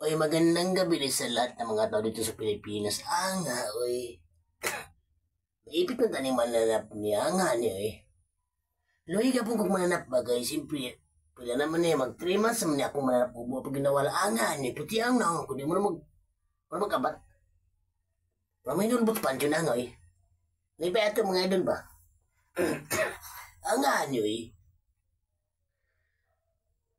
Oy, magandang gabi rin sa lahat ng mga tao dito sa Pilipinas. Nga, oy. Maipit na tani mananap niya. Nga niya, oy. Loy ka pong kung mananap bagay. Siyempre, pila naman niya. Mag 3 months naman niya akong mananap. Ubo pag ginawala. Nga niya. Puti ang na. Kung di mo na magkabat. Ramay nun ba't pancho na nga, oy. Naipayato mga idol ba? Nga niya, oy.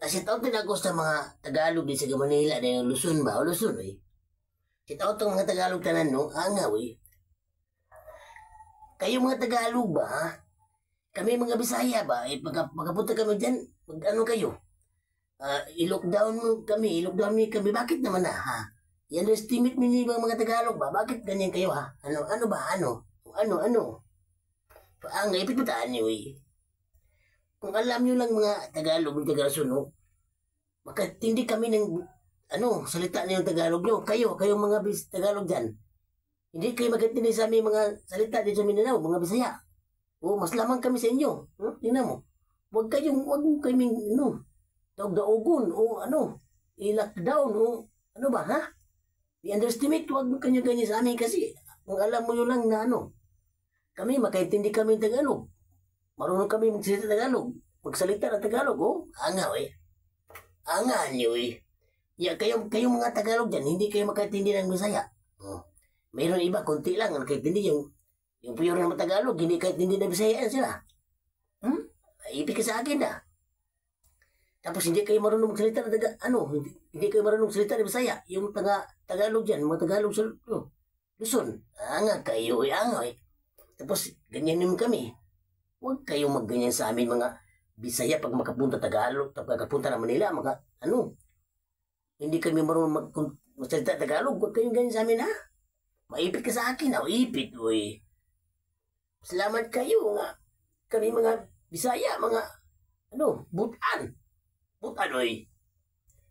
Sit-out din ako sa mga Tagalog din sa Manila na yung Luzon ba? O Luzon, eh. Sit-out ang mga Tagalog tanan, no? Nga, eh. Kayo mga Tagalog ba, ha? Kami mga Bisaya ba? Eh, pagkapunta kami dyan, ano kayo? I-lockdown kami, Bakit naman na, ha? I-underestimate mo niyo mga Tagalog ba? Bakit ganyan kayo, ha? Ano ba? Ano? Ipit mo taan niyo, eh. Kung alam nyo lang mga Tagalog, Tagalog, makatindi kami ng salita na yung Tagalog nyo. Kayong mga Tagalog dyan. Hindi kayo magkatindi sa aming mga salita dito sa Mindanao, mga Bisaya. O, mas lamang kami sa inyo. Tingnan mo. Huwag kaming, daog-daogon, i-lockdown, ano ba, ha? I-underestimate, huwag kanya-kanya sa amin kasi kung alam mo yun lang na kami, makaintindi kami ng Tagalog. Marunong kami magsalita Tagalog. Magsalita ng Tagalog, Nga, eh. Nga niyo, eh. Kayong mga Tagalog dyan, hindi kayo makaintindi ng Bisaya. Mayroon iba, konti lang, nakaintindi yung pure na Tagalog, hindi kaintindi ng Bisaya sila. Ipik ka sa akin, Tapos hindi kayo marunong magsalita ng hindi kayo marunong magsalita ng Bisaya. Yung Tagalog dyan, mga Tagalog sa Luzon. Nga kayo, nga, eh. Tapos, ganyan naman kami. Huwag kayong magganyan sa amin mga Bisaya pag makapunta Tagalog, pag makapunta na Manila, hindi kami marunong magsalita Tagalog, huwag kayong ganyan sa amin, ha? Maipit ka sa akin, ipit, uy. Salamat kayo, nga. Kami mga Bisaya, mga, butan, uy.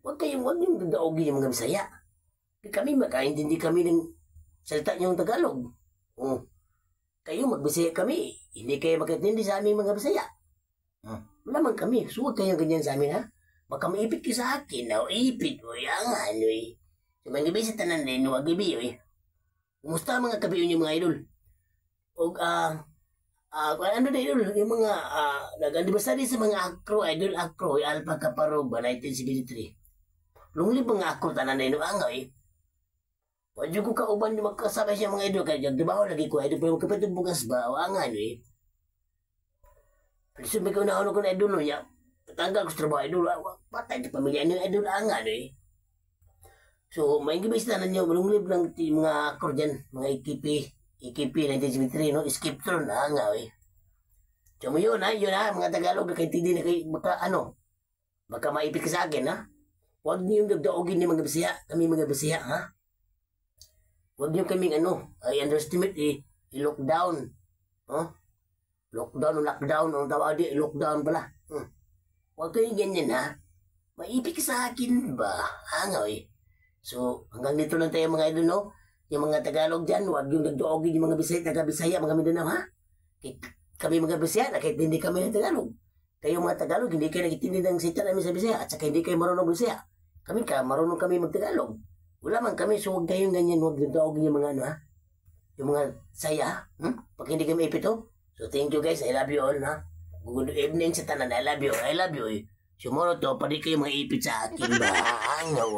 Huwag yung dadaogin yung mga Bisaya. Kami, makaintindi kami ng salita niyong Tagalog. Kayo magbisaya kami, hindi kayo makaintindi sa aming mga Bisaya. Malamang kami, so huwag kayong ganyan sa amin, ha? Baka maipit ka sa akin, ipit, uy, eh. So, mga gabi sa tanan din, huwag gabi, uy. Kumusta mga kabiyon yung mga idol? O, idol, yung mga, nag-anniversary sa mga idol, Alpha Kaparoba, 1973. Lunglib mga akro tanan din, eh. Wadyo ko kauban yung magkasabay siya mga idol. Kaya diba ako lagi ko idol. Pero magkapit bukas ba? O nga eh. Pero sabi ko na ako na idol. Tatanggal ko sa trabaho idol. Patay na pamilya ng idol. Nga eh. So may gibis na ninyo. Malunglib ng mga akor dyan. Mga EKP 1973. No? Skiptron. Nga eh. So yun mga Tagalog. Nakaintindi na kayo. Baka maipit ka sa akin ha. Huwag niyo yung dagdaogin ni mga Bisaya. Kami mga Bisaya ha. Huwag niyo kaming i-underestimate, i-lockdown. Lockdown, ang tawag di, lockdown pala. Huwag kayong ganyan, ha? Maipik sa akin ba? Nga, eh. So, hanggang dito lang tayo mga idol, no? Yung mga Tagalog dyan, huwag yung nagdoogin yung mga Bisaya, taga-Bisaya, mga Mindanao, ha? Kami mga Bisaya, kahit hindi kami ng Tagalog. Kayo mga Tagalog, hindi kayo nagitindi ng sita namin sa Bisaya, at saka hindi kayo marunong Bisaya. Marunong kami mag-Tagalog. Wala man kami, so huwag kayong ganyan, huwag nagdaogin yung mga ha? Yung mga saya, Pag hindi kami ipito. So thank you guys, I love you all, ha? Good evening sa tanan, I love you, eh. Tomorrow to, pwede kayo mga ipit sa akin ba? Nga,